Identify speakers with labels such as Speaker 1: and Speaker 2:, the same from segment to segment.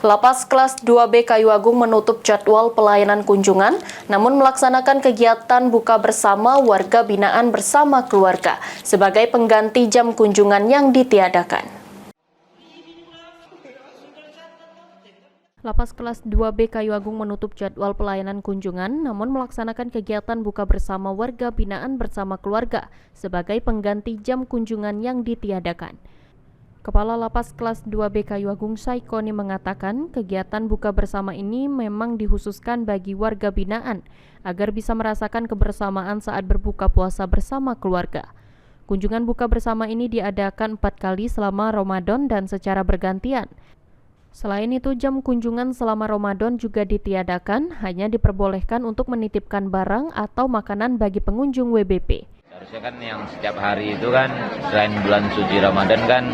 Speaker 1: Lapas kelas 2B Kayu Agung menutup jadwal pelayanan kunjungan, namun melaksanakan kegiatan buka bersama warga binaan bersama keluarga sebagai pengganti jam kunjungan yang ditiadakan. Lapas kelas 2B Kayu Agung menutup jadwal pelayanan kunjungan, namun melaksanakan kegiatan buka bersama warga binaan bersama keluarga sebagai pengganti jam kunjungan yang ditiadakan. Kepala Lapas kelas 2B Kayu Agung Saikoni mengatakan kegiatan buka bersama ini memang dikhususkan bagi warga binaan agar bisa merasakan kebersamaan saat berbuka puasa bersama keluarga. Kunjungan buka bersama ini diadakan 4 kali selama Ramadan dan secara bergantian. Selain itu, jam kunjungan selama Ramadan juga ditiadakan, hanya diperbolehkan untuk menitipkan barang atau makanan bagi pengunjung WBP.
Speaker 2: Harusnya kan yang setiap hari itu kan selain bulan suci Ramadan kan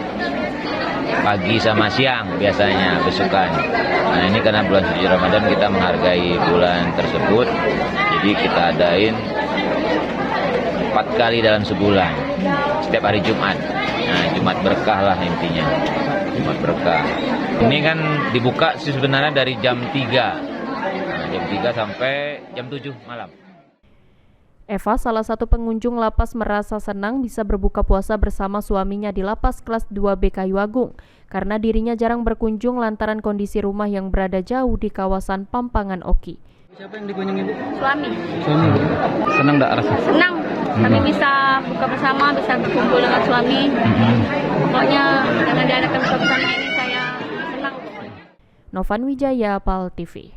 Speaker 2: pagi sama siang biasanya besukan. Nah ini karena bulan suci Ramadan kita menghargai bulan tersebut, jadi kita adain 4 kali dalam sebulan, setiap hari Jumat. Nah Jumat berkah lah intinya, Jumat berkah. Ini kan dibuka sih sebenarnya dari jam 3, jam 3 sampai jam 7 malam.
Speaker 1: Eva, salah satu pengunjung lapas, merasa senang bisa berbuka puasa bersama suaminya di lapas kelas 2B Kayu Agung karena dirinya jarang berkunjung lantaran kondisi rumah yang berada jauh di kawasan Pampangan Oki.
Speaker 3: Siapa yang dikunjungi, Bu?
Speaker 4: Suami.
Speaker 3: Suami. Senang enggak rasa?
Speaker 4: Senang. Kami bisa buka bersama, bisa berkumpul dengan suami. Pokoknya dengan diadakan buka bersama ini saya senang.
Speaker 1: Novan Wijaya, PAL TV.